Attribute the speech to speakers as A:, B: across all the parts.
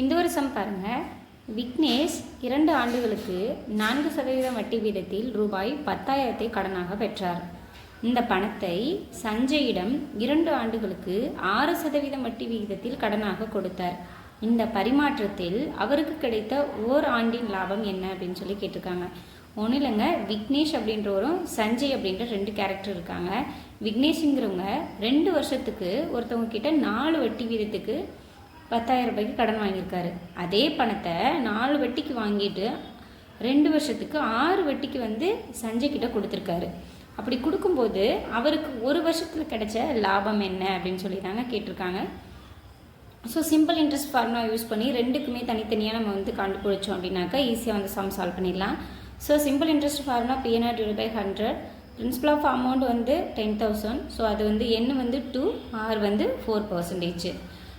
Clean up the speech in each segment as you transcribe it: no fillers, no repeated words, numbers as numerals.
A: இந்த ஒரு சம் பாருங்கள். விக்னேஷ் 2 ஆண்டுகளுக்கு 4% வட்டி வீதத்தில் ரூபாய் 10,000 கடனாக பெற்றார். இந்த பணத்தை சஞ்சயிடம் 2 ஆண்டுகளுக்கு 6% வட்டி விகிதத்தில் கடனாக கொடுத்தார். இந்த பரிமாற்றத்தில் அவருக்கு கிடைத்த ஓர் ஆண்டின் லாபம் என்ன அப்படின்னு சொல்லி கேட்டிருக்காங்க. ஒன்றும் இல்லைங்க, விக்னேஷ் அப்படின்றவரும் சஞ்சய் அப்படின்ற 2 கேரக்டர் இருக்காங்க. விக்னேஷுங்கிறவங்க 2 வருஷத்துக்கு ஒருத்தவங்க கிட்ட 4 வட்டி வீதத்துக்கு 10,000 ரூபாய்க்கு கடன் வாங்கியிருக்காரு. அதே பணத்தை 4 வட்டிக்கு வாங்கிட்டு 2 வருஷத்துக்கு 6 வட்டிக்கு சஞ்சய் கிட்ட கொடுத்துருக்காரு. அப்படி கொடுக்கும்போது அவருக்கு ஒரு வருஷத்தில் கிடைச்ச லாபம் என்ன அப்படின்னு சொல்லி தாங்க கேட்டிருக்காங்க. So simple interest formula use பண்ணி ரெண்டுக்குமே தனித்தனியாக நம்ம கண்டுபிடிச்சோம் அப்படின்னாக்கா ஈஸியாக சம் சால்வ் பண்ணிடலாம். So simple interest formula P0/100. Principal of amount 10,000. So அது n 2, R 4%.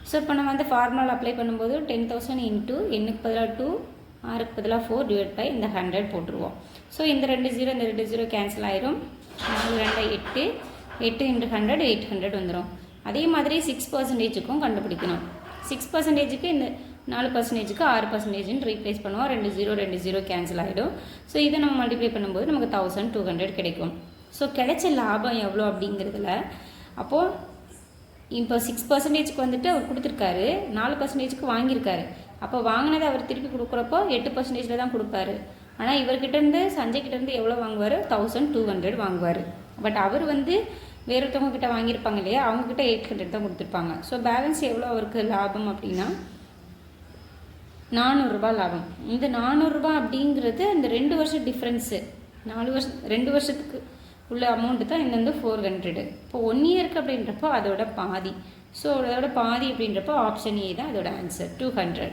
A: ஸோ இப்போ நம்ம ஃபார்முலா அப்ளை பண்ணும்போது 10,000 இன்ட்டு எண்ணுக்கு பதிலாக 2, ஆருக்கு பதிலாக 4 டிவைட் பை இந்த 100 போட்டுருவோம். ஸோ இந்த 2 0 இந்த 2 0 கேன்சல் ஆயிரும். 4 2 8, 8 இன்ட்டு 100 800 வந்துடும். அதே மாதிரி 6%க்கும் கண்டுபிடிக்கணும். 6%க்கு இந்த 4%க்கு 6%ன்னு ரீப்ளேஸ் பண்ணுவோம். 2 0 2 0 கேன்சல் ஆகிடும். ஸோ இதை நம்ம மல்டிப்ளை பண்ணும்போது நமக்கு 1200 கிடைக்கும். ஸோ கிடைச்ச லாபம் எவ்வளோ அப்படிங்கிறதுல அப்போது இப்போ 6%க்கு அவர் கொடுத்துருக்காரு, 4%க்கு வாங்கியிருக்காரு. அப்போ வாங்கினதை அவர் திருப்பி கொடுக்குறப்போ 8% தான் கொடுப்பாரு. ஆனால் இவர்கிட்டேருந்து சஞ்சய்கிட்டேருந்து எவ்வளோ வாங்குவார்? 1200 வாங்குவார். பட் அவர் வேறொருத்தவங்க கிட்ட வாங்கியிருப்பாங்க இல்லையா, அவங்கக்கிட்ட 800 தான் கொடுத்துருப்பாங்க. ஸோ பேலன்ஸ் எவ்வளோ அவருக்கு லாபம் அப்படின்னா 400 ரூபாய் லாபம். இந்த 400 ரூபாய் அப்படிங்கிறது இந்த 2 வருஷம் டிஃப்ரென்ஸு. 2 வருஷத்துக்கு உள்ள அமௌண்ட்டு தான் இந்த 400. இப்போ 1 இயருக்கு அப்படின்றப்போ அதோட பாதி. ஸோ அதோட பாதி அப்படின்றப்போ ஆப்ஷன் ஏ தான் அதோட ஆன்சர் 200.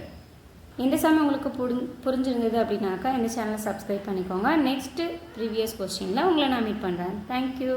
A: இந்த சம் உங்களுக்கு புரிஞ்சிருந்தது அப்படின்னாக்கா இந்த சேனலை சப்ஸ்கிரைப் பண்ணிக்கோங்க. நெக்ஸ்ட்டு ப்ரீவியஸ் கொஸ்டினில் உங்களை நான் மீட் பண்ணுறேன். தேங்க்யூ.